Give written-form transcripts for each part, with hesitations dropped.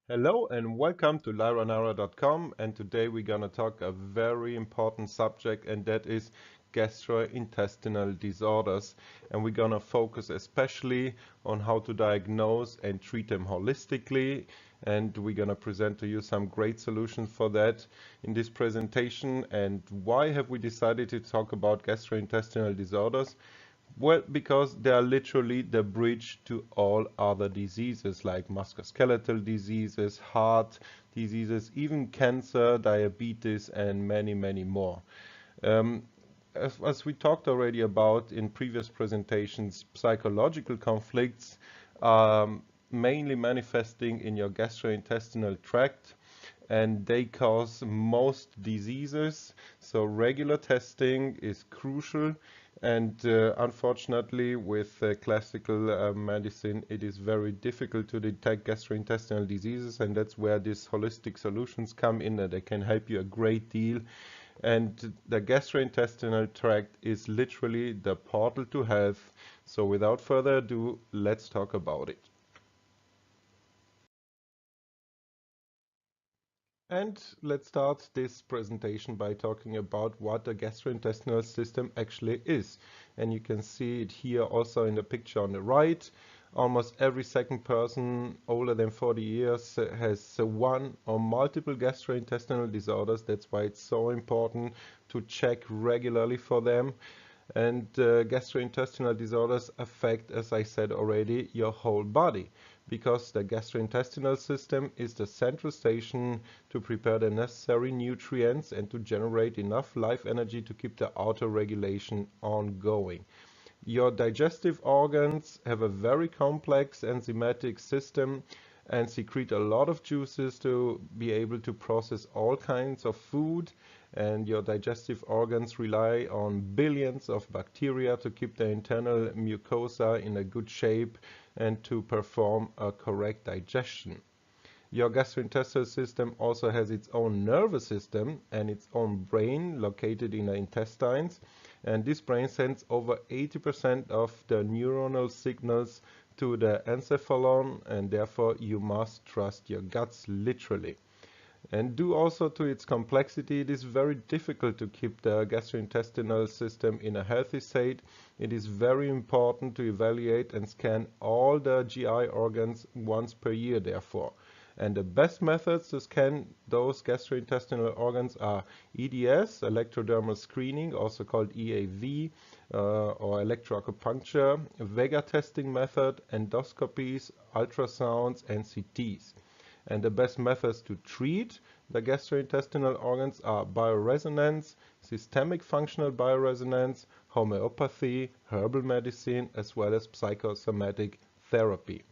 Hello and welcome to lyra.com, and today we're gonna talk a very important subject, and that is gastrointestinal disorders, and we're gonna focus especially on how to diagnose and treat them holistically, and we're gonna present to you some great solutions for that in this presentation. And why have we decided to talk about gastrointestinal disorders? Well, because they are literally the bridge to all other diseases like musculoskeletal diseases, heart diseases, even cancer, diabetes, and many, many more. Um, as we talked already about in previous presentations, psychological conflicts are mainly manifesting in your gastrointestinal tract, and they cause most diseases. So regular testing is crucial, and unfortunately with classical medicine it is very difficult to detect gastrointestinal diseases, and that's where these holistic solutions come in, and they can help you a great deal. And the gastrointestinal tract is literally the portal to health. So without further ado, let's talk about it. And let's start this presentation by talking about what the gastrointestinal system actually is. And you can see it here also in the picture on the right. Almost every second person older than 40 years has one or multiple gastrointestinal disorders. That's why it's so important to check regularly for them. And gastrointestinal disorders affect, as I said already, your whole body, because the gastrointestinal system is the central station to prepare the necessary nutrients and to generate enough life energy to keep the auto regulation ongoing. Your digestive organs have a very complex enzymatic system and secrete a lot of juices to be able to process all kinds of food, and your digestive organs rely on billions of bacteria to keep the internal mucosa in a good shape and to perform a correct digestion. Your gastrointestinal system also has its own nervous system and its own brain located in the intestines, and this brain sends over 80% of the neuronal signals to the encephalon, and therefore you must trust your guts literally. And due also to its complexity, it is very difficult to keep the gastrointestinal system in a healthy state. It is very important to evaluate and scan all the GI organs once per year, therefore. And the best methods to scan those gastrointestinal organs are EDS, electrodermal screening, also called EAV, or electroacupuncture, Vega testing method, endoscopies, ultrasounds, and CTs. And the best methods to treat the gastrointestinal organs are bioresonance, systemic functional bioresonance, homeopathy, herbal medicine, as well as psychosomatic therapy.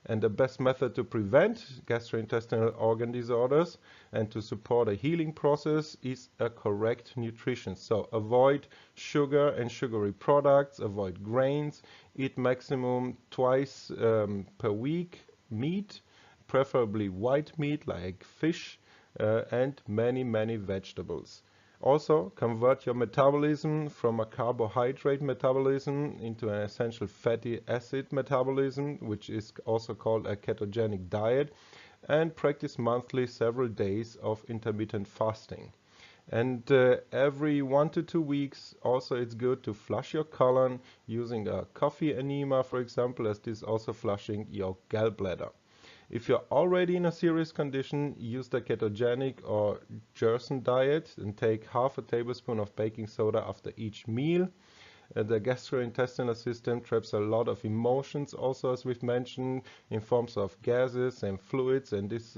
And the best method to prevent gastrointestinal organ disorders and to support a healing process is a correct nutrition. So avoid sugar and sugary products, avoid grains, eat maximum twice per week meat, preferably white meat like fish, and many vegetables. Also, convert your metabolism from a carbohydrate metabolism into an essential fatty acid metabolism, which is also called a ketogenic diet, and practice monthly several days of intermittent fasting. And every 1 to 2 weeks, also it's good to flush your colon using a coffee enema, for example, as this is also flushing your gallbladder. If you're already in a serious condition, use the ketogenic or Jersen diet and take half a tablespoon of baking soda after each meal. The gastrointestinal system traps a lot of emotions also, as we've mentioned, in forms of gases and fluids, and this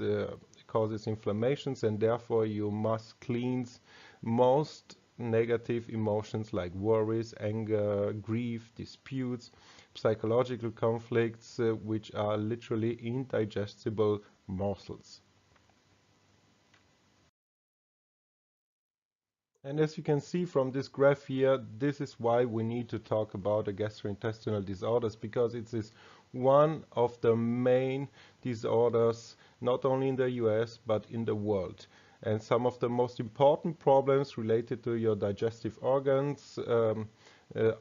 causes inflammations, and therefore you must cleanse most negative emotions like worries, anger, grief, disputes, psychological conflicts, which are literally indigestible morsels. And as you can see from this graph here, this is why we need to talk about the gastrointestinal disorders, because it is one of the main disorders, not only in the US, but in the world. And some of the most important problems related to your digestive organs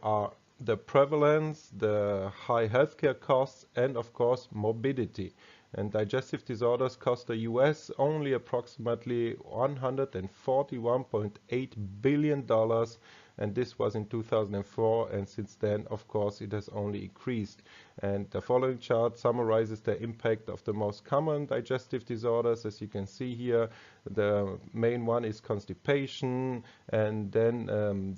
are the prevalence, the high healthcare costs, and of course morbidity. And digestive disorders cost the US only approximately $141.8 billion, and this was in 2004, and since then, of course, it has only increased. And the following chart summarizes the impact of the most common digestive disorders. As you can see here, the main one is constipation, and then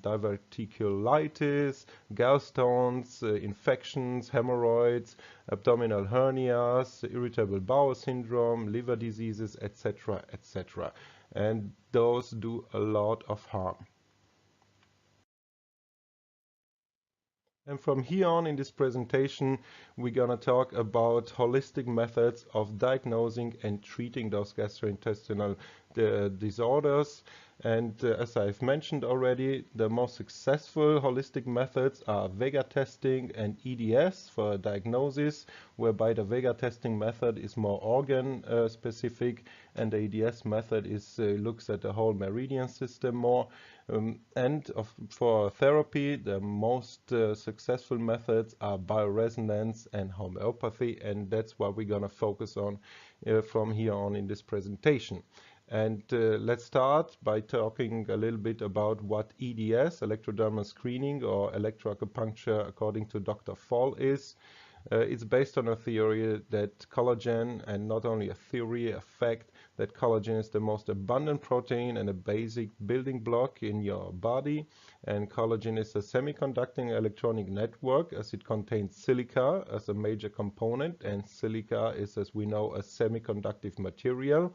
diverticulitis, gallstones, infections, hemorrhoids, abdominal hernias, irritable bowel syndrome, liver diseases, etc., etc. And those do a lot of harm. And from here on in this presentation, we're going to talk about holistic methods of diagnosing and treating those gastrointestinal disorders. And as I've mentioned already, the most successful holistic methods are Vega testing and EDS for diagnosis, whereby the Vega testing method is more organ specific, and the EDS method is looks at the whole meridian system more. For therapy, the most successful methods are bioresonance and homeopathy, and that's what we're going to focus on from here on in this presentation. And let's start by talking a little bit about what EDS, electrodermal screening, or electroacupuncture, according to Dr. Fall, is. It's based on a theory that collagen, and not only a theory, a fact, that collagen is the most abundant protein and a basic building block in your body. And collagen is a semiconducting electronic network, as it contains silica as a major component, and silica is, as we know, a semiconductive material.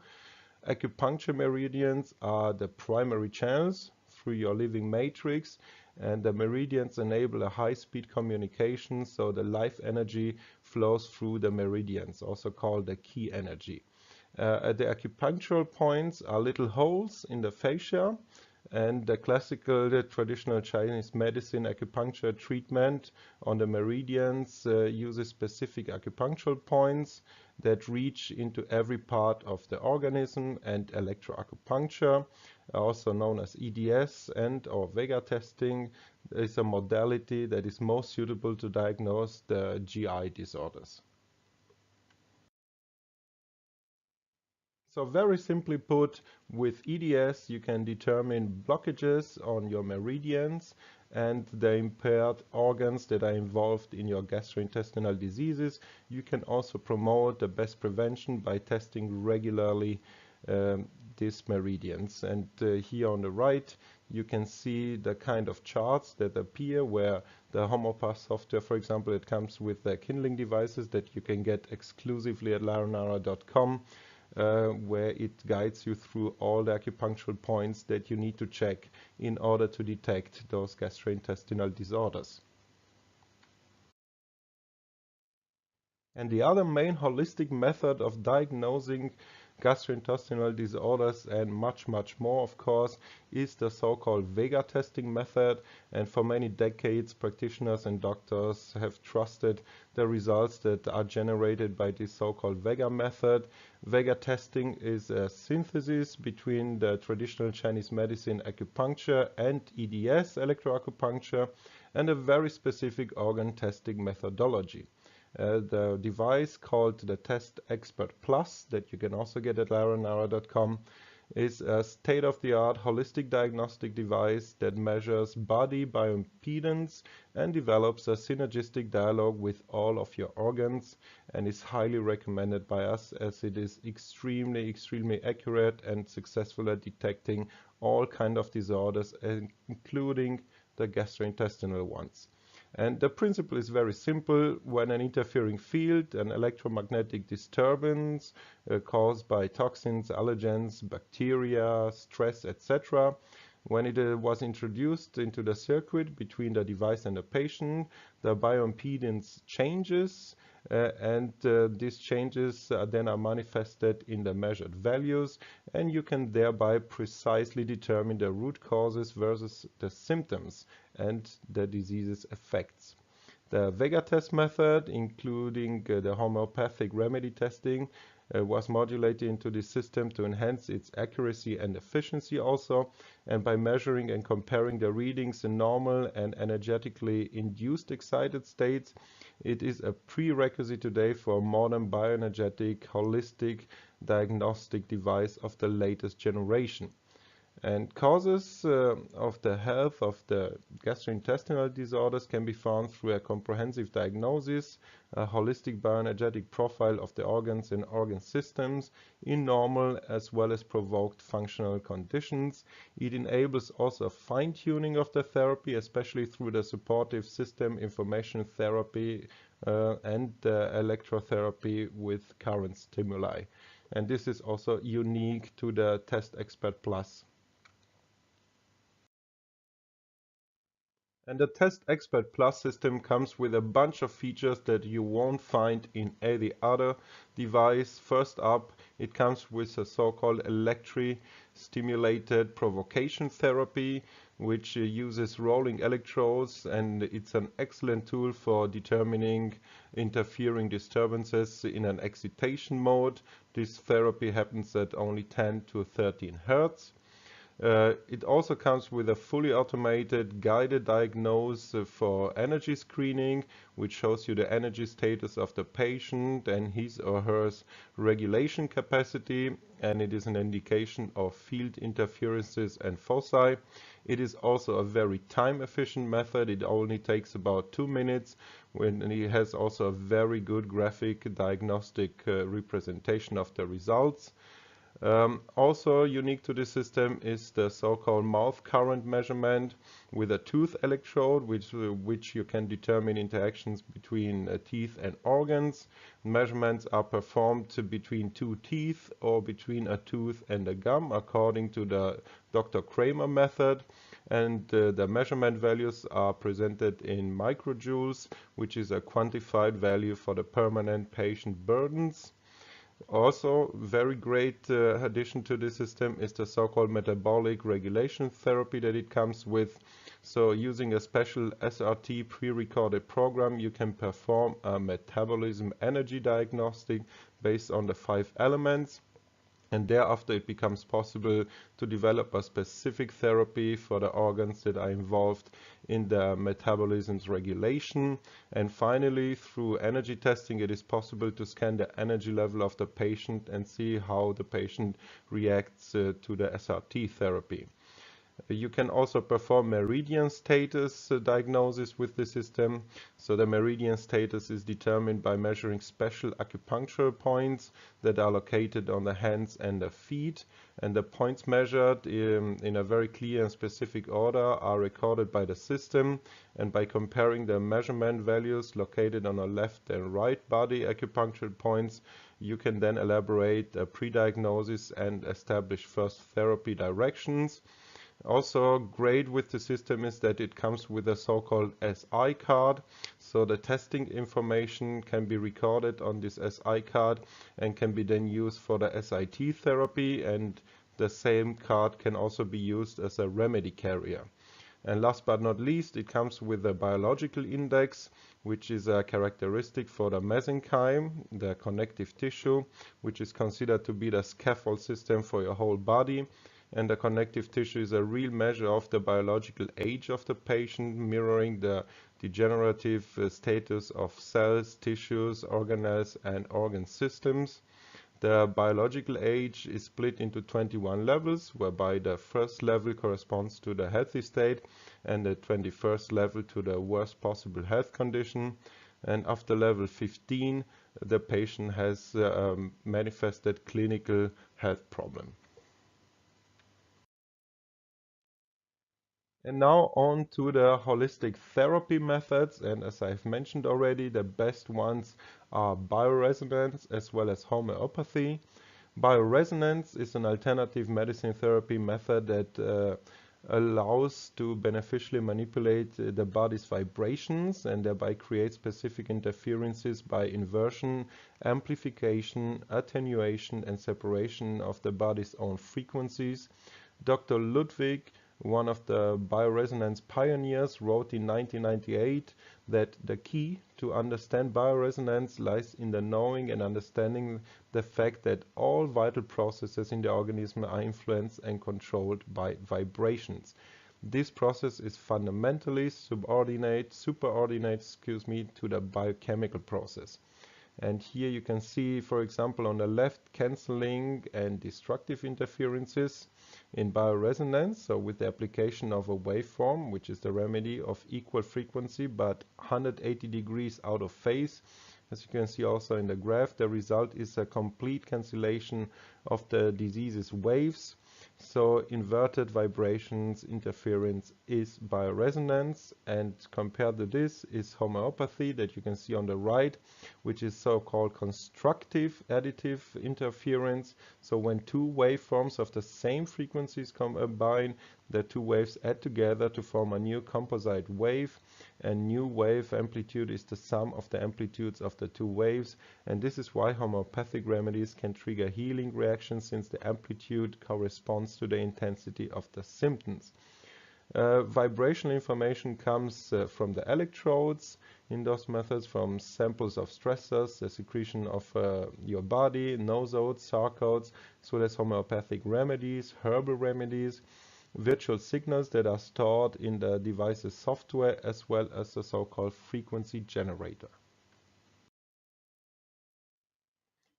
Acupuncture meridians are the primary channels through your living matrix, and the meridians enable a high-speed communication, so the life energy flows through the meridians, also called the key energy. The acupunctural points are little holes in the fascia, and the classical, traditional Chinese medicine acupuncture treatment on the meridians uses specific acupunctural points that reach into every part of the organism, and electroacupuncture, also known as EDS and or Vega testing, is a modality that is most suitable to diagnose the GI disorders. So very simply put, with EDS you can determine blockages on your meridians and the impaired organs that are involved in your gastrointestinal diseases. You can also promote the best prevention by testing regularly these meridians. And here on the right you can see the kind of charts that appear where the homeopath software, for example, it comes with the kindling devices that you can get exclusively at lyra.com. Where it guides you through all the acupunctural points that you need to check in order to detect those gastrointestinal disorders. And the other main holistic method of diagnosing gastrointestinal disorders, and much more, of course, is the so-called Vega testing method. And for many decades, practitioners and doctors have trusted the results that are generated by this so-called Vega method. Vega testing is a synthesis between the traditional Chinese medicine acupuncture and EDS, electroacupuncture, and a very specific organ testing methodology. The device called the Test Expert Plus, that you can also get at lyra.com, is a state-of-the-art holistic diagnostic device that measures body bioimpedance and develops a synergistic dialogue with all of your organs, and is highly recommended by us as it is extremely accurate and successful at detecting all kinds of disorders, including the gastrointestinal ones. And the principle is very simple. When an interfering field, an electromagnetic disturbance caused by toxins, allergens, bacteria, stress, etc., when it was introduced into the circuit between the device and the patient, the bioimpedance changes, and these changes then are manifested in the measured values, and you can thereby precisely determine the root causes versus the symptoms and the disease's effects. The Vega test method, including the homeopathic remedy testing, was modulated into the system to enhance its accuracy and efficiency also. And by measuring and comparing the readings in normal and energetically induced excited states, it is a prerequisite today for a modern bioenergetic holistic diagnostic device of the latest generation. And causes of the health of the gastrointestinal disorders can be found through a comprehensive diagnosis, a holistic bioenergetic profile of the organs and organ systems in normal as well as provoked functional conditions. It enables also fine-tuning of the therapy, especially through the supportive system information therapy and electrotherapy with current stimuli. And this is also unique to the Test Expert Plus. And the Test Expert Plus system comes with a bunch of features that you won't find in any other device. First up, it comes with a so-called electri-stimulated provocation therapy, which uses rolling electrodes, and it's an excellent tool for determining interfering disturbances in an excitation mode. This therapy happens at only 10 to 13 Hertz. It also comes with a fully automated guided diagnosis for energy screening, which shows you the energy status of the patient and his or her regulation capacity, and it is an indication of field interferences and foci. It is also a very time-efficient method. It only takes about 2 minutes, and it has also a very good graphic diagnostic representation of the results. Also unique to this system is the so-called mouth current measurement with a tooth electrode, which you can determine interactions between teeth and organs. Measurements are performed between two teeth or between a tooth and a gum according to the Dr. Kramer method. And the measurement values are presented in microjoules, which is a quantified value for the permanent patient burdens. Also, very great addition to this system is the so-called metabolic regulation therapy that it comes with. So using a special SRT pre-recorded program, you can perform a metabolism energy diagnostic based on the 5 elements. And thereafter it becomes possible to develop a specific therapy for the organs that are involved in the metabolism's regulation. And finally, through energy testing, it is possible to scan the energy level of the patient and see how the patient reacts to the SRT therapy. You can also perform meridian status diagnosis with the system. So the meridian status is determined by measuring special acupuncture points that are located on the hands and the feet. And the points measured in a very clear and specific order are recorded by the system. And by comparing the measurement values located on the left and right body acupuncture points, you can then elaborate a pre-diagnosis and establish first therapy directions. Also great with the system is that it comes with a so-called SI card. So the testing information can be recorded on this SI card and can be then used for the SIT therapy, and the same card can also be used as a remedy carrier. And last but not least, it comes with a biological index, which is a characteristic for the mesenchyme, the connective tissue, which is considered to be the scaffold system for your whole body. And the connective tissue is a real measure of the biological age of the patient, mirroring the degenerative status of cells, tissues, organelles, and organ systems. The biological age is split into 21 levels, whereby the first level corresponds to the healthy state and the 21st level to the worst possible health condition. And after level 15, the patient has manifested clinical health problem. And now on to the holistic therapy methods, and as I've mentioned already, the best ones are bioresonance as well as homeopathy. Bioresonance is an alternative medicine therapy method that allows to beneficially manipulate the body's vibrations and thereby create specific interferences by inversion, amplification, attenuation, and separation of the body's own frequencies. Dr. Ludwig one of the bioresonance pioneers, wrote in 1998 that the key to understand bioresonance lies in the knowing and understanding the fact that all vital processes in the organism are influenced and controlled by vibrations. This process is fundamentally superordinate, to the biochemical process. And here you can see, for example, on the left, cancelling and destructive interferences in bioresonance. So with the application of a waveform, which is the remedy of equal frequency but 180 degrees out of phase. As you can see also in the graph, the result is a complete cancellation of the disease's waves. So inverted vibrations interference is bioresonance, and compared to this is homeopathy that you can see on the right, which is so-called constructive additive interference. So when two waveforms of the same frequencies combine, the two waves add together to form a new composite wave, and new wave amplitude is the sum of the amplitudes of the two waves, and this is why homeopathic remedies can trigger healing reactions, since the amplitude corresponds to the intensity of the symptoms. Vibrational information comes from the electrodes in those methods, from samples of stressors, the secretion of your body, nosodes, sarcodes, as well as homeopathic remedies, herbal remedies, virtual signals that are stored in the device's software, as well as the so-called frequency generator.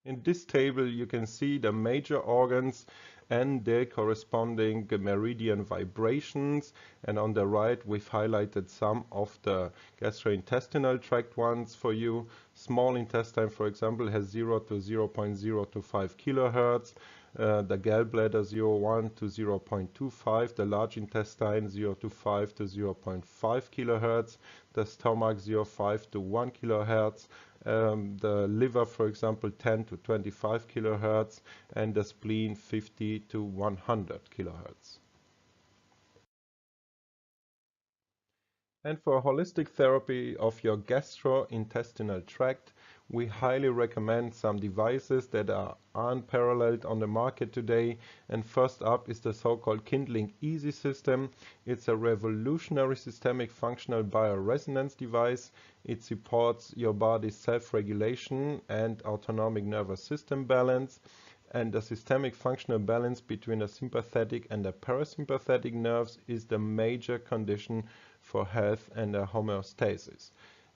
In this table you can see the major organs and their corresponding meridian vibrations, and on the right we've highlighted some of the gastrointestinal tract ones for you. Small intestine, for example, has 0 to 0.025 kilohertz. The gallbladder 0.1 to 0.25, the large intestine 0 to 5 to 0.5 kilohertz, the stomach 0.5 to 1 kilohertz, the liver, for example, 10 to 25 kilohertz, and the spleen 50 to 100 kilohertz. And for holistic therapy of your gastrointestinal tract, we highly recommend some devices that are unparalleled on the market today. And first up is the so-called Kindling Easy system. It's a revolutionary systemic functional bioresonance device. It supports your body's self-regulation and autonomic nervous system balance, and the systemic functional balance between the sympathetic and the parasympathetic nerves is the major condition for health and homeostasis.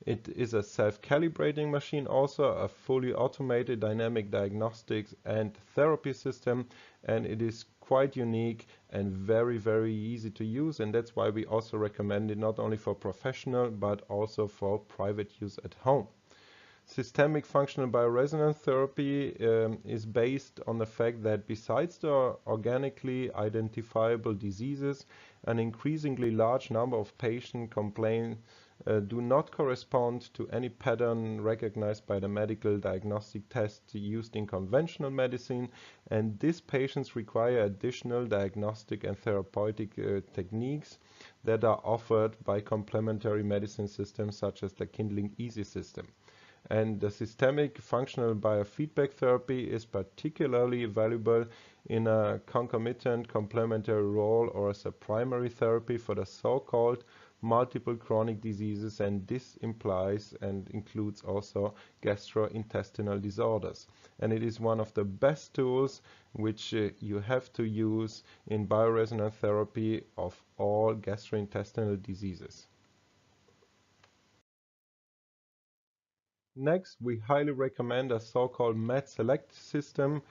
It is a self-calibrating machine, also a fully automated dynamic diagnostics and therapy system, and it is quite unique and very easy to use, and that's why we also recommend it not only for professional but also for private use at home. Systemic functional bioresonance therapy is based on the fact that besides the organically identifiable diseases, an increasingly large number of patients complain do not correspond to any pattern recognized by the medical diagnostic test used in conventional medicine, and these patients require additional diagnostic and therapeutic techniques that are offered by complementary medicine systems such as the Kindling Easy system. And the systemic functional biofeedback therapy is particularly valuable in a concomitant complementary role or as a primary therapy for the so-called multiple chronic diseases, and this implies and includes also gastrointestinal disorders. And it is one of the best tools which you have to use in bioresonance therapy of all gastrointestinal diseases. Next, we highly recommend a so-called MedSelect system.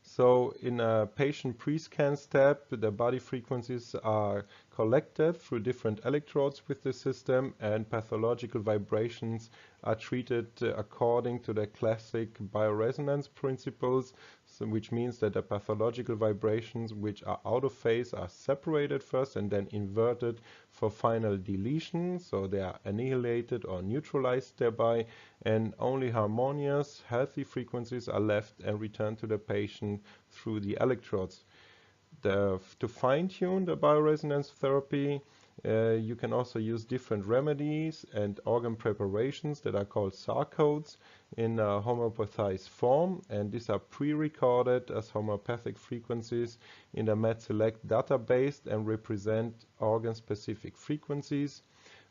So in a patient pre-scan step, the body frequencies are collected through different electrodes with the system, and pathological vibrations are treated according to the classic bioresonance principles, which means that the pathological vibrations which are out of phase are separated first and then inverted for final deletion, so they are annihilated or neutralized thereby, and only harmonious, healthy frequencies are left and returned to the patient through the electrodes. To fine-tune the bioresonance therapy, You can also use different remedies and organ preparations that are called SAR codes in a homeopathized form, and these are pre-recorded as homeopathic frequencies in the MedSelect database and represent organ-specific frequencies.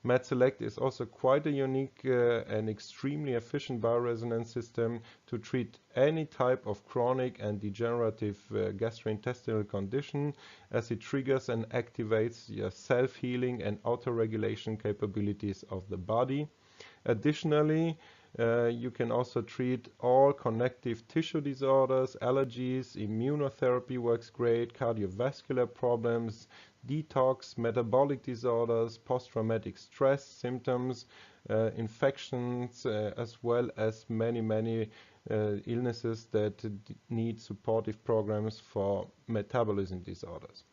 MedSelect is also quite a unique and extremely efficient bioresonance system to treat any type of chronic and degenerative gastrointestinal condition, as it triggers and activates your self-healing and auto-regulation capabilities of the body. Additionally, you can also treat all connective tissue disorders, allergies, immunotherapy works great, cardiovascular problems, detox, metabolic disorders, post-traumatic stress symptoms, infections, as well as many illnesses that need supportive programs for metabolism disorders.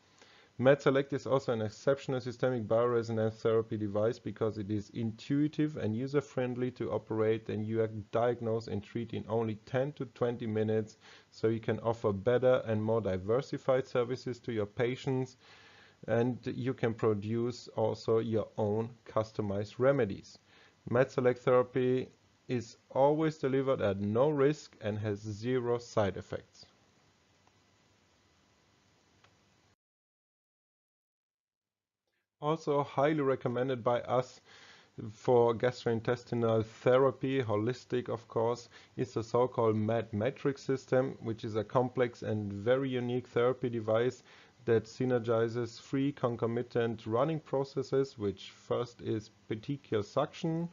MedSelect is also an exceptional systemic bioresonance therapy device because it is intuitive and user-friendly to operate, and you diagnose and treat in only 10 to 20 minutes, so you can offer better and more diversified services to your patients, and you can produce also your own customized remedies. MedSelect therapy is always delivered at no risk and has zero side effects. Also highly recommended by us for gastrointestinal therapy, holistic of course, is the so-called Med Matrix system, which is a complex and very unique therapy device that synergizes three concomitant running processes, which first is petechial suction,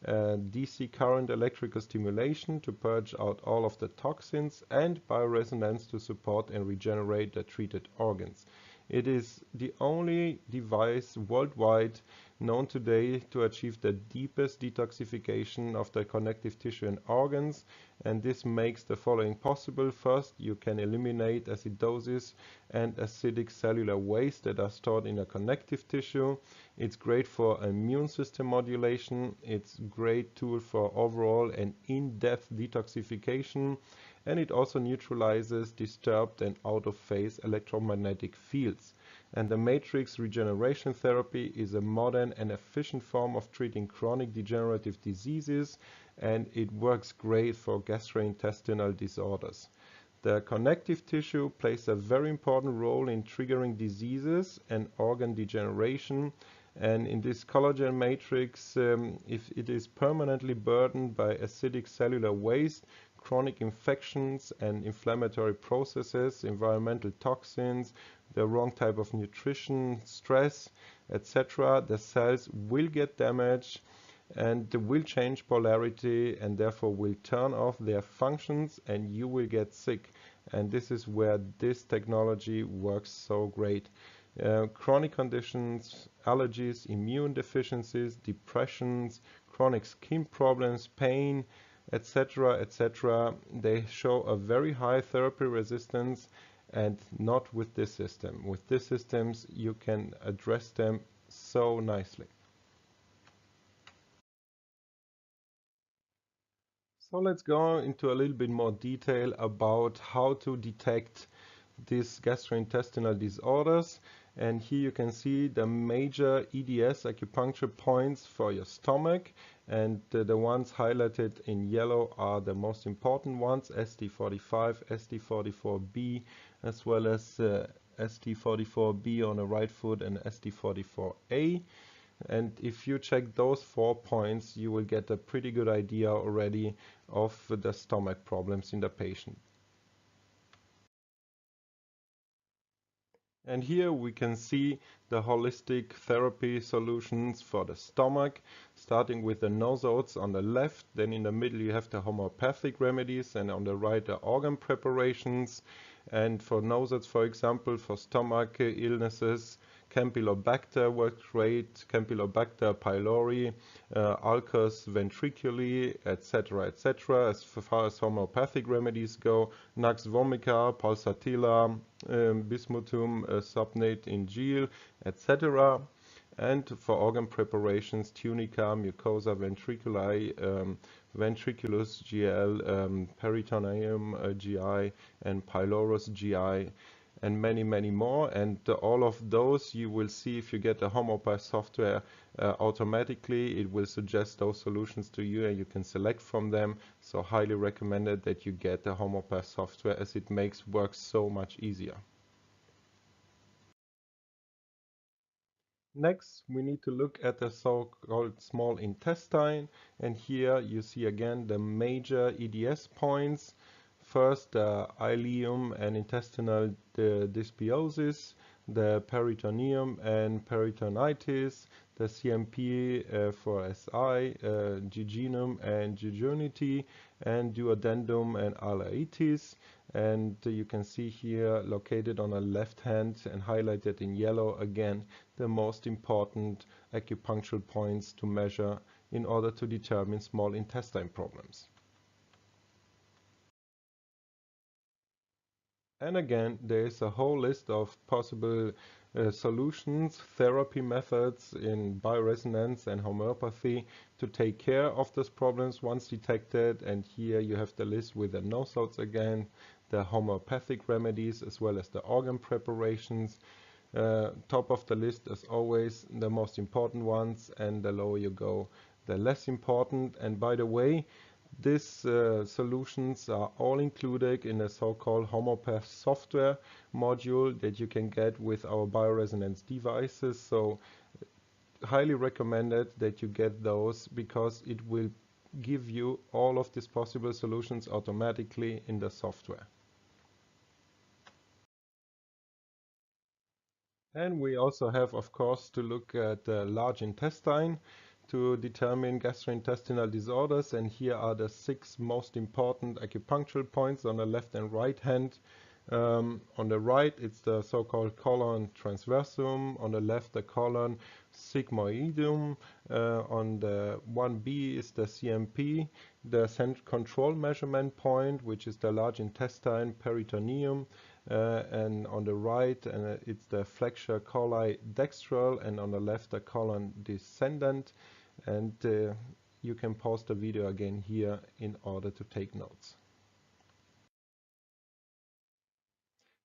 DC current electrical stimulation to purge out all of the toxins, and bioresonance to support and regenerate the treated organs. It is the only device worldwide known today to achieve the deepest detoxification of the connective tissue and organs, and this makes the following possible. First, you can eliminate acidosis and acidic cellular waste that are stored in the connective tissue. It's great for immune system modulation. It's a great tool for overall and in-depth detoxification, and it also neutralizes disturbed and out-of-phase electromagnetic fields. And the matrix regeneration therapy is a modern and efficient form of treating chronic degenerative diseases, and it works great for gastrointestinal disorders. The connective tissue plays a very important role in triggering diseases and organ degeneration, and in this collagen matrix, if it is permanently burdened by acidic cellular waste, chronic infections and inflammatory processes, environmental toxins, the wrong type of nutrition, stress, etc., the cells will get damaged and will change polarity and therefore will turn off their functions and you will get sick. And this is where this technology works so great. Chronic conditions, allergies, immune deficiencies, depressions, chronic skin problems, pain, etc., etc., they show a very high therapy resistance, and not with this system. With this systems, you can address them so nicely. So let's go into a little bit more detail about how to detect these gastrointestinal disorders. And here you can see the major EDS acupuncture points for your stomach, and the ones highlighted in yellow are the most important ones: ST45, ST44B, as well as ST44B on the right foot and ST44A. And if you check those 4 points, you will get a pretty good idea already of the stomach problems in the patient. And here we can see the holistic therapy solutions for the stomach, starting with the nosodes on the left. Then in the middle you have the homeopathic remedies, and on the right the organ preparations. And for nosodes, for example, for stomach illnesses, Campylobacter works great, Campylobacter pylori, Ulcus ventriculi, etc., etc. As far as homeopathic remedies go, Nux vomica, Pulsatilla, Bismuthum subnate in Gel, etc. And for organ preparations, Tunica, Mucosa ventriculi, Ventriculus GL, Peritoneum GI, and Pylorus GI. and many more. And all of those you will see if you get the homeopath software automatically. It will suggest those solutions to you and you can select from them. So highly recommended that you get the homeopath software, as it makes work so much easier. Next, we need to look at the so-called small intestine, and here you see again the major EDS points. First, the ileum and intestinal dysbiosis, the peritoneum and peritonitis, the CMP for SI, jejunum and jejunity, and duodenum and alaitis. And you can see here located on the left hand and highlighted in yellow again the most important acupuncture points to measure in order to determine small intestine problems. And again, there is a whole list of possible solutions, therapy methods in bioresonance and homeopathy to take care of those problems once detected. And here you have the list with the nosodes again, the homeopathic remedies as well as the organ preparations. Top of the list as always the most important ones, and the lower you go the less important. And by the way, these solutions are all included in a so-called homeopath software module that you can get with our bioresonance devices. So highly recommended that you get those, because it will give you all of these possible solutions automatically in the software. And we also have, of course, to look at the large intestine to determine gastrointestinal disorders. And here are the 6 most important acupuncture points on the left and right hand. On the right, it's the so-called colon transversum. On the left, the colon sigmoidum. On the 1B is the CMP, the control measurement point, which is the large intestine peritoneum. And on the right, it's the flexure coli dextral, and on the left, the colon descendant. And you can pause the video again here in order to take notes.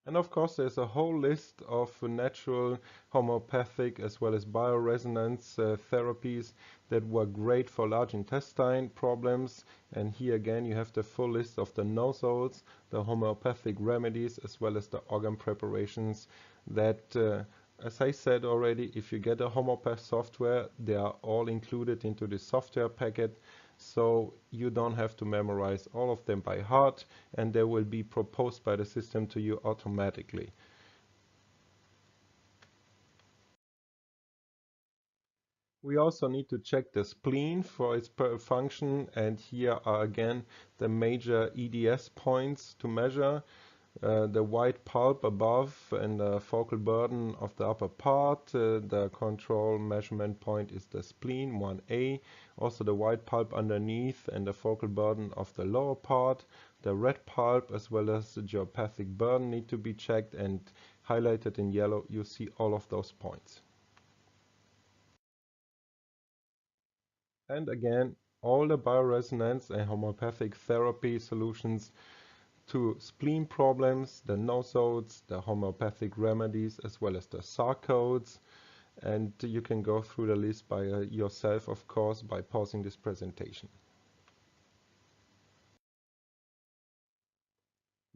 And of course, there's a whole list of natural, homeopathic, as well as bioresonance therapies that work great for large intestine problems. And here again, you have the full list of the nosodes, the homeopathic remedies, as well as the organ preparations that, as I said already, if you get a homeopath software, they are all included into the software packet. So you don't have to memorize all of them by heart, and they will be proposed by the system to you automatically. We also need to check the spleen for its function, and here are again the major EDS points to measure. The white pulp above and the focal burden of the upper part. The control measurement point is the spleen, 1A. Also the white pulp underneath and the focal burden of the lower part. The red pulp as well as the geopathic burden need to be checked, and highlighted in yellow you see all of those points. And again, all the bioresonance and homeopathic therapy solutions to spleen problems, the nosodes, the homeopathic remedies, as well as the sarcodes. And you can go through the list by yourself, of course, by pausing this presentation.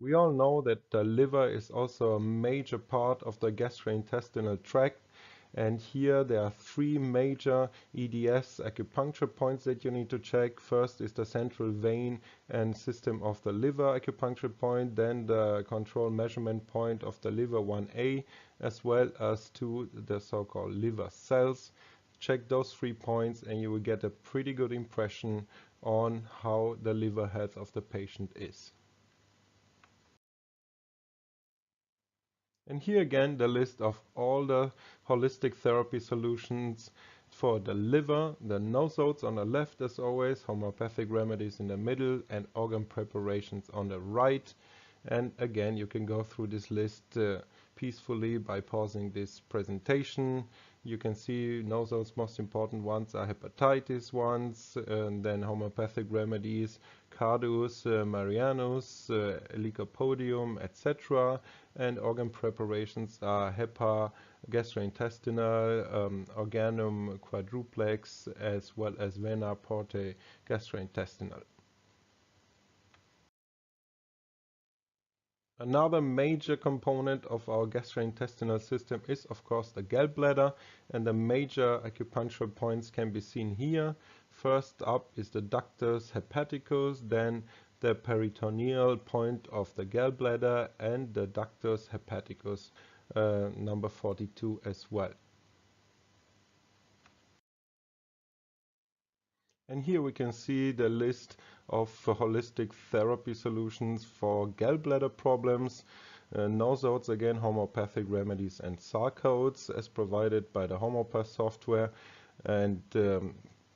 We all know that the liver is also a major part of the gastrointestinal tract. And here there are 3 major EDS acupuncture points that you need to check. First is the central vein and system of the liver acupuncture point, then the control measurement point of the liver 1A, as well as to the so-called liver cells. Check those 3 points and you will get a pretty good impression on how the liver health of the patient is. And here again the list of all the holistic therapy solutions for the liver, the nosodes on the left as always, homeopathic remedies in the middle, and organ preparations on the right. And again, you can go through this list peacefully by pausing this presentation. You can see nosodes, most important ones are hepatitis ones, and then homeopathic remedies, Cardus, Marianus, Lycopodium, etc. and organ preparations are HEPA, gastrointestinal, organum quadruplex, as well as vena porte gastrointestinal. Another major component of our gastrointestinal system is, of course, the gallbladder, and the major acupuncture points can be seen here. First up is the ductus hepaticus, then the peritoneal point of the gallbladder, and the ductus hepaticus, number 42 as well. And here we can see the list of holistic therapy solutions for gallbladder problems. Nosodes, again, homeopathic remedies and sarcodes as provided by the homeopath software. And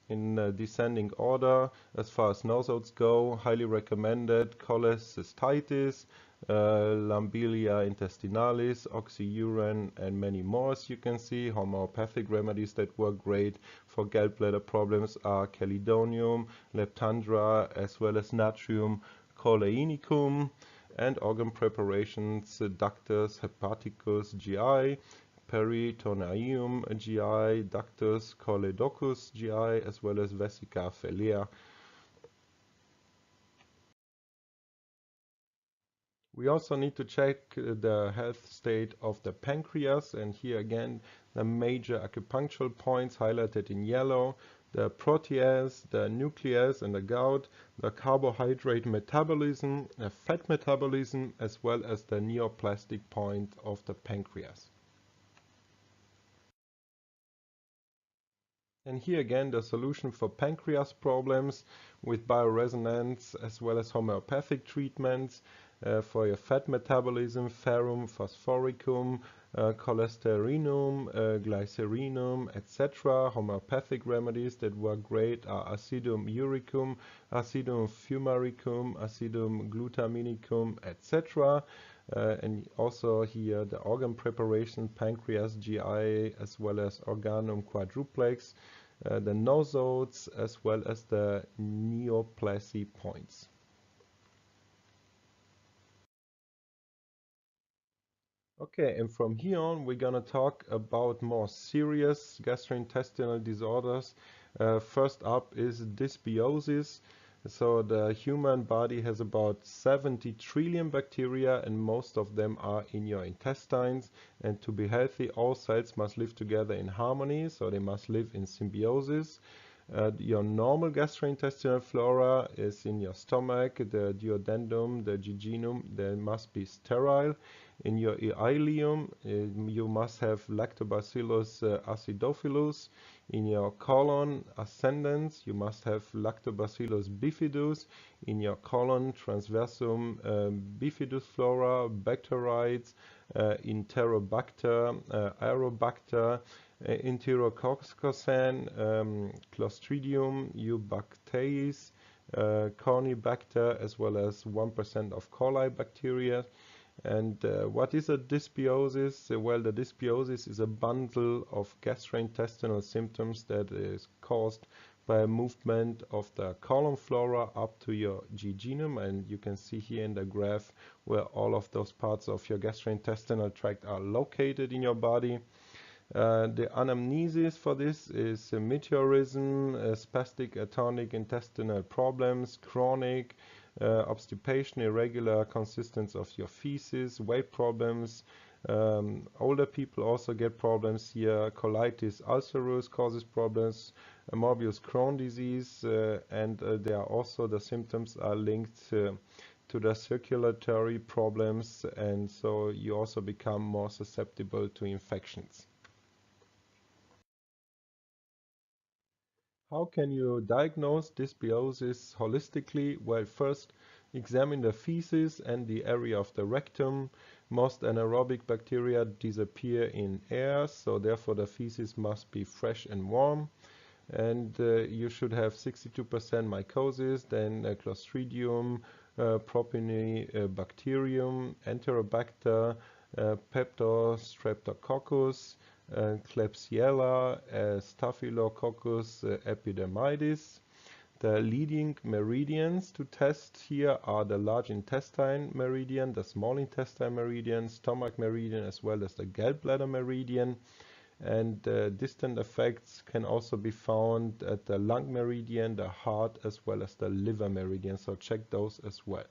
in descending order, as far as nosodes go, highly recommended cholecystitis, Lambelia intestinalis, oxyurin, and many more. As you can see, homeopathic remedies that work great for gallbladder problems are chelidonium, leptandra, as well as natrium choleinicum, and organ preparations, ductus hepaticus GI, peritoneum GI, ductus choledocus GI, as well as vesica phylea. We also need to check the health state of the pancreas, and here again the major acupunctural points highlighted in yellow: the protease, the nucleus and the gout, the carbohydrate metabolism, the fat metabolism, as well as the neoplastic point of the pancreas. And here again the solution for pancreas problems with bioresonance as well as homeopathic treatments. For your fat metabolism, ferrum phosphoricum, cholesterinum, glycerinum, etc. Homeopathic remedies that work great are acidum uricum, acidum fumaricum, acidum glutaminicum, etc. And also here the organ preparation, pancreas, GI, as well as organum quadruplex, the nosodes, as well as the neoplasy points. Okay, and from here on we're gonna talk about more serious gastrointestinal disorders. First up is dysbiosis. So the human body has about 70 trillion bacteria, and most of them are in your intestines. And to be healthy, all cells must live together in harmony, so they must live in symbiosis. Your normal gastrointestinal flora is in your stomach, the duodenum, the jejunum, they must be sterile. In your ileum, you must have Lactobacillus acidophilus. In your colon ascendens, you must have Lactobacillus bifidus. In your colon transversum, bifidus flora, bacteroides, Enterobacter, Aerobacter, Enterococcosan, Clostridium, Eubacteis, Cornybacter, as well as 1% of coli bacteria. And what is a dysbiosis? Well, the dysbiosis is a bundle of gastrointestinal symptoms that is caused by a movement of the colon flora up to your jejunum, and you can see here in the graph where all of those parts of your gastrointestinal tract are located in your body. The anamnesis for this is meteorism, spastic atonic intestinal problems, chronic obstipation, irregular consistency of your feces, weight problems. Older people also get problems here. Colitis ulcerus causes problems, Morbus Crohn disease, and there are also the symptoms are linked to the circulatory problems, and so you also become more susceptible to infections. How can you diagnose dysbiosis holistically? Well, first, examine the feces and the area of the rectum. Most anaerobic bacteria disappear in air, so therefore the feces must be fresh and warm. And you should have 62% mycosis, then Clostridium, Propionibacterium, Enterobacter, Peptostreptococcus, Klebsiella, Staphylococcus epidermidis. The leading meridians to test here are the large intestine meridian, the small intestine meridian, stomach meridian, as well as the gallbladder meridian. And distant effects can also be found at the lung meridian, the heart, as well as the liver meridian. So check those as well.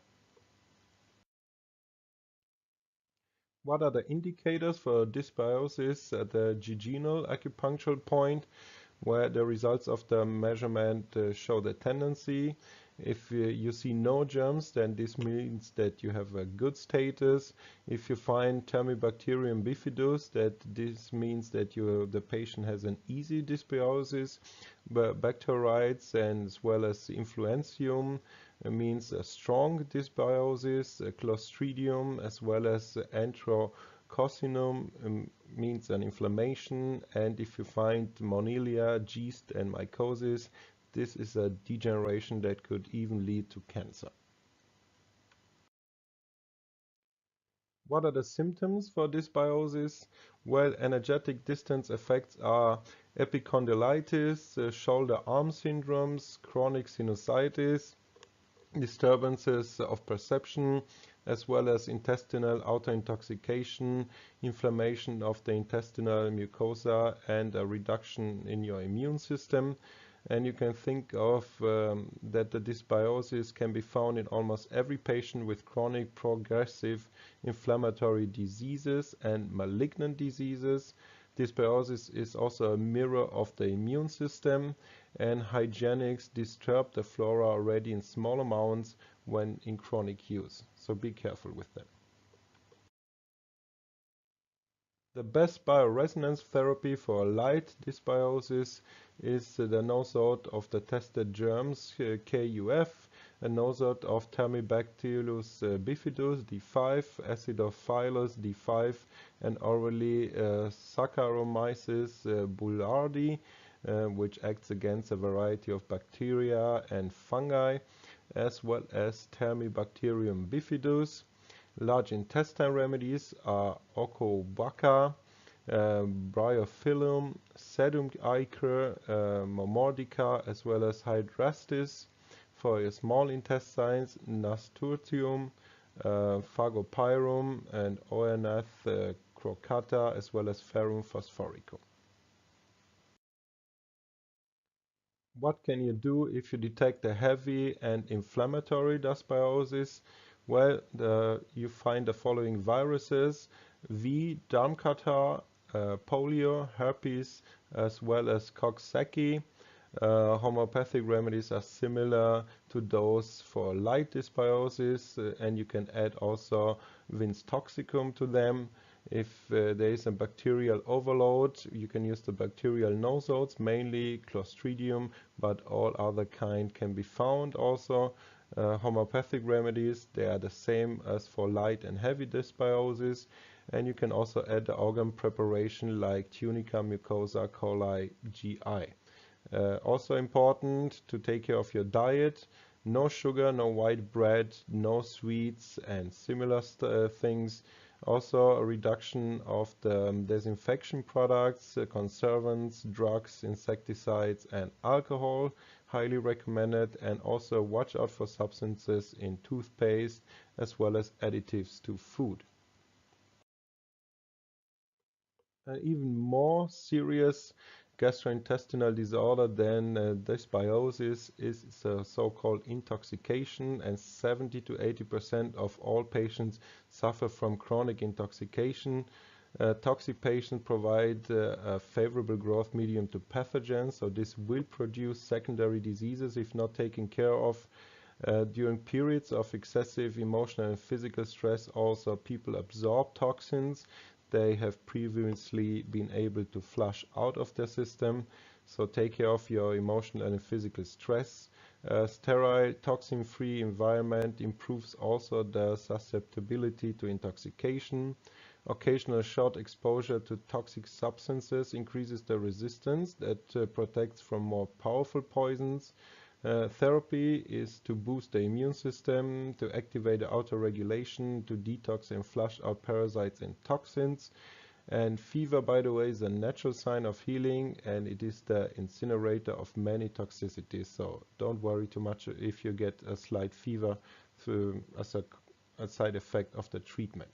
What are the indicators for dysbiosis at the jejunal acupuncture point, where the results of the measurement show the tendency? If you see no germs, then this means that you have a good status. If you find Thermobacterium bifidus, that this means that the patient has an easy dysbiosis. But bacterides and as well as influenzium means a strong dysbiosis. Clostridium as well as enterococcinum means an inflammation. And if you find Moniliia, yeast and mycosis, this is a degeneration that could even lead to cancer. What are the symptoms for dysbiosis? Well, energetic distance effects are epicondylitis, shoulder-arm syndromes, chronic sinusitis, disturbances of perception, as well as intestinal autointoxication, inflammation of the intestinal mucosa, and a reduction in your immune system. And you can think of that the dysbiosis can be found in almost every patient with chronic progressive inflammatory diseases and malignant diseases. Dysbiosis is also a mirror of the immune system, and hygienics disturb the flora already in small amounts when in chronic use. So be careful with them. The best bioresonance therapy for light dysbiosis is the nosode of the tested germs KUF, a nosode of Thermobacillus bifidus D5, Acidophilus D5, and orally Saccharomyces boulardii, which acts against a variety of bacteria and fungi, as well as Thermobacterium bifidus. Large intestine remedies are Ocobacca, Bryophyllum, Sedum ichor, Momordica, as well as Hydrastis. For your small intestines, Nasturtium, Phagopyrum, and Oenath crocata, as well as Ferrum phosphoricum. What can you do if you detect a heavy and inflammatory dysbiosis? Well, you find the following viruses: V, Darmkatar, polio, herpes, as well as Coxsackie. Homeopathic remedies are similar to those for light dysbiosis, and you can add also Vins toxicum to them. If there is a bacterial overload, you can use the bacterial nosodes, mainly Clostridium, but all other kind can be found also. Homeopathic remedies, they are the same as for light and heavy dysbiosis, and you can also add the organ preparation like tunica, mucosa, coli, GI. Also important to take care of your diet: no sugar, no white bread, no sweets and similar things. Also a reduction of the disinfection products, conservants, drugs, insecticides and alcohol, highly recommended. And also watch out for substances in toothpaste as well as additives to food. An even more serious gastrointestinal disorder than dysbiosis is so-called intoxication, and 70 to 80% of all patients suffer from chronic intoxication. Toxic patients provide a favorable growth medium to pathogens, so this will produce secondary diseases if not taken care of. During periods of excessive emotional and physical stress, also people absorb toxins they have previously been able to flush out of their system. So take care of your emotional and physical stress. Sterile, toxin-free environment improves also the susceptibility to intoxication. Occasional short exposure to toxic substances increases the resistance that protects from more powerful poisons. Therapy is to boost the immune system, to activate the auto-regulation, to detox and flush out parasites and toxins. And fever, by the way, is a natural sign of healing, and it is the incinerator of many toxicities. So don't worry too much if you get a slight fever as a side effect of the treatment.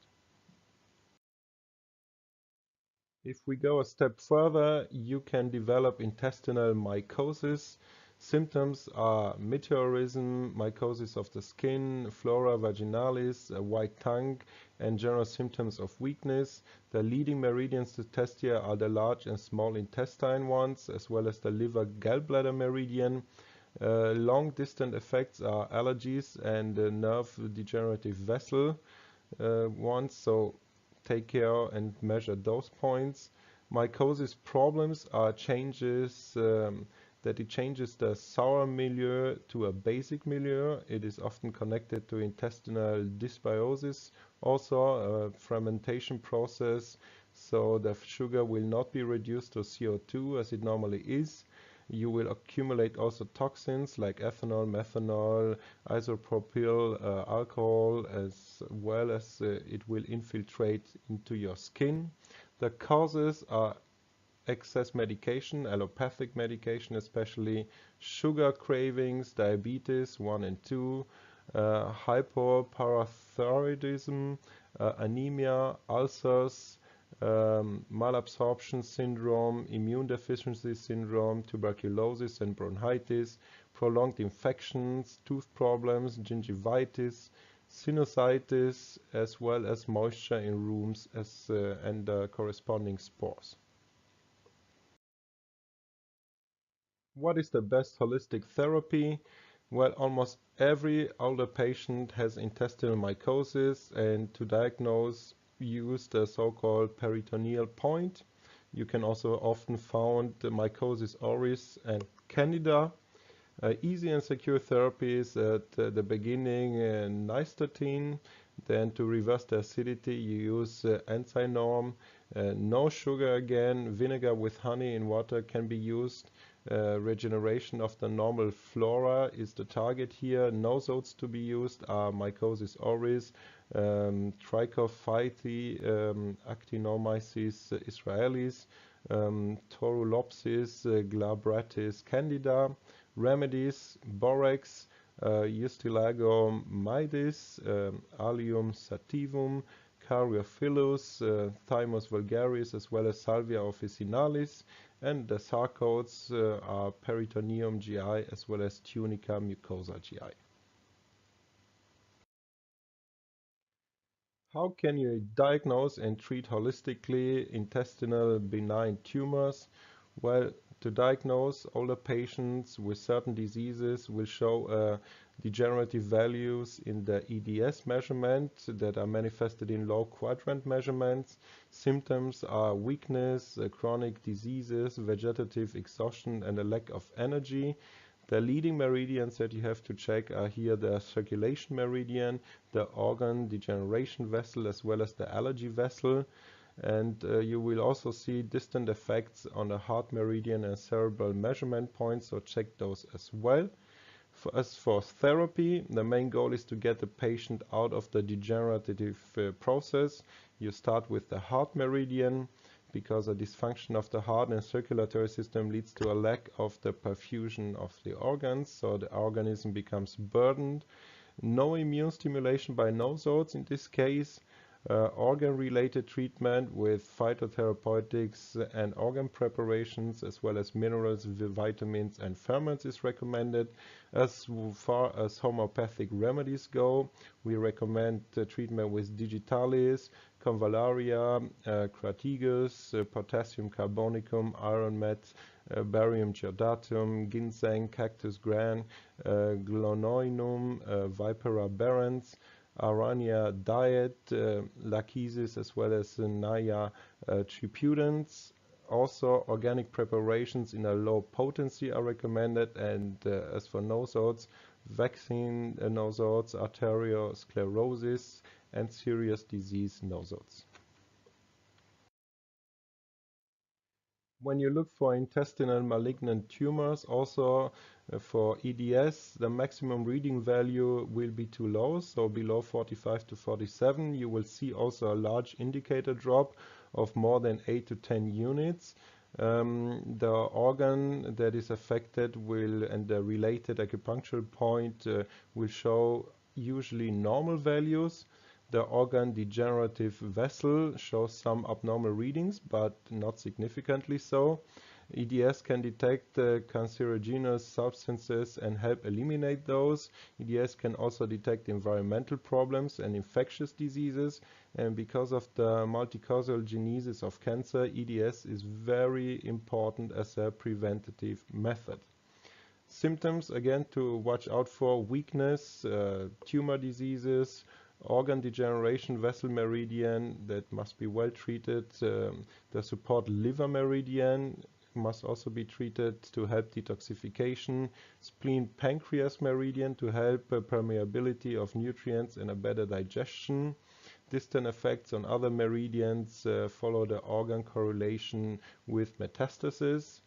If we go a step further, you can develop intestinal mycosis. Symptoms are meteorism, mycosis of the skin, flora vaginalis, a white tongue, and general symptoms of weakness. The leading meridians to test here are the large and small intestine ones, as well as the liver gallbladder meridian. Long distant effects are allergies and nerve degenerative vessel ones. So take care and measure those points. Mycosis problems are changes that it changes the sour milieu to a basic milieu. It is often connected to intestinal dysbiosis, also a fermentation process, so the sugar will not be reduced to CO2 as it normally is. You will accumulate also toxins like ethanol, methanol, isopropyl alcohol, as well as it will infiltrate into your skin. The causes are excess medication, allopathic medication, especially sugar cravings, diabetes 1 and 2, hypoparathyroidism, anemia, ulcers, malabsorption syndrome, immune deficiency syndrome, tuberculosis and bronchitis, prolonged infections, tooth problems, gingivitis, sinusitis, as well as moisture in rooms and corresponding spores. What is the best holistic therapy? Well, almost every older patient has intestinal mycosis, and to diagnose, use the so-called peritoneal point. You can also often find the mycosis auris and candida. Easy and secure therapies at the beginning, nystatin. Then to reverse the acidity, you use enzynorm. No sugar again. Vinegar with honey in water can be used. Regeneration of the normal flora is the target here. Nosodes to be used are mycosis auris, Trichophyti, Actinomyces israelis, Torulopsis, Glabratis candida. Remedies: borax, Ustilago mydes, Allium sativum, Caryophyllus, Thymus vulgaris, as well as Salvia officinalis, and the sarcodes are Peritoneum GI as well as Tunica mucosa GI. How can you diagnose and treat holistically intestinal benign tumors? Well, to diagnose, older patients with certain diseases will show degenerative values in the EDS measurement that are manifested in low quadrant measurements. Symptoms are weakness, chronic diseases, vegetative exhaustion, and a lack of energy. The leading meridians that you have to check are here the circulation meridian, the organ degeneration vessel, as well as the allergy vessel. And you will also see distant effects on the heart meridian and cerebral measurement points, so check those as well. As for therapy, the main goal is to get the patient out of the degenerative process. You start with the heart meridian, because a dysfunction of the heart and circulatory system leads to a lack of the perfusion of the organs, so the organism becomes burdened. No immune stimulation by nosodes in this case. Organ-related treatment with phytotherapeutics and organ preparations, as well as minerals, vitamins, and ferments is recommended. As far as homeopathic remedies go, we recommend treatment with digitalis, convallaria, crataegus, potassium carbonicum, iron met, barium geodatum, ginseng, cactus gran, glonoinum, vipera barans, Arania diet, lachesis, as well as Naya tripudens. Also, organic preparations in a low potency are recommended, and as for nosodes, vaccine nosodes, arteriosclerosis, and serious disease nosodes. When you look for intestinal malignant tumors, also for EDS, the maximum reading value will be too low, so below 45 to 47. You will see also a large indicator drop of more than 8 to 10 units. The organ that is affected will, and the related acupuncture point will show usually normal values. The organ degenerative vessel shows some abnormal readings, but not significantly so. EDS can detect cancerogenous substances and help eliminate those. EDS can also detect environmental problems and infectious diseases. And because of the multicausal genesis of cancer, EDS is very important as a preventative method. Symptoms, again, to watch out for: weakness, tumor diseases, organ degeneration, vessel meridian that must be well treated. The support liver meridian must also be treated to help detoxification. Spleen pancreas meridian to help permeability of nutrients and a better digestion. Distant effects on other meridians follow the organ correlation with metastasis.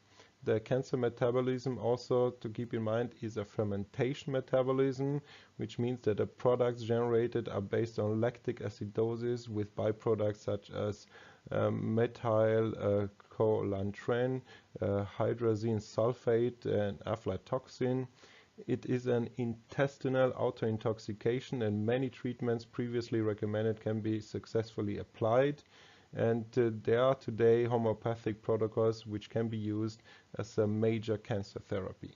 The cancer metabolism, also to keep in mind, is a fermentation metabolism, which means that the products generated are based on lactic acidosis with byproducts such as methyl colantren, hydrazine sulfate, and aflatoxin. It is an intestinal autointoxication, and many treatments previously recommended can be successfully applied. And there are today homeopathic protocols which can be used as a major cancer therapy.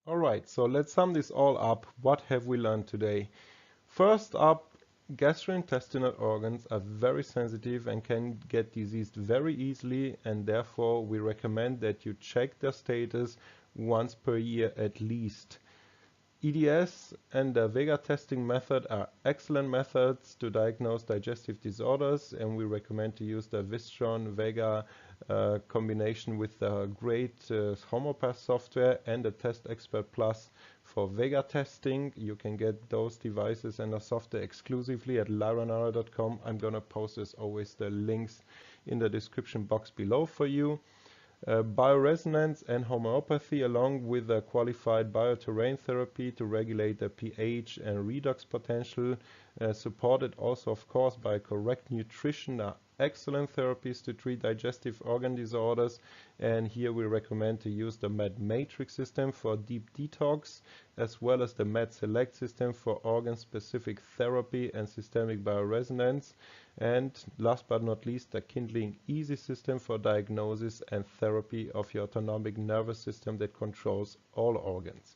Alright, so let's sum this all up. What have we learned today? First up, gastrointestinal organs are very sensitive and can get diseased very easily, and therefore we recommend that you check their status once per year at least. EDS and the Vega testing method are excellent methods to diagnose digestive disorders, and we recommend to use the Vistron Vega combination with the great homeopath software and the Test Expert Plus for Vega testing. You can get those devices and the software exclusively at lyranara.com. I'm gonna post, as always, the links in the description box below for you. Bioresonance and homeopathy, along with a qualified bioterrain therapy to regulate the pH and redox potential, supported also of course by correct nutrition, are excellent therapies to treat digestive organ disorders. And here we recommend to use the Med Matrix system for deep detox, as well as the Med Select system for organ-specific therapy and systemic bioresonance. And last but not least, the Kindling Easy system for diagnosis and therapy of your autonomic nervous system that controls all organs.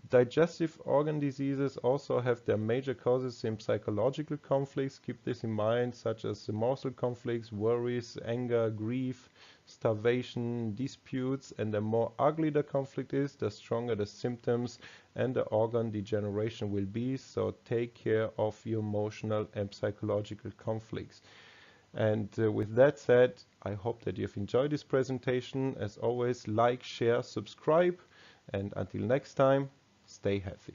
Digestive organ diseases also have their major causes in psychological conflicts. Keep this in mind, such as emotional conflicts, worries, anger, grief, starvation, disputes. And the more ugly the conflict is, the stronger the symptoms and the organ degeneration will be. So take care of your emotional and psychological conflicts. And with that said, I hope that you've enjoyed this presentation. As always, like, share, subscribe, and until next time, stay healthy.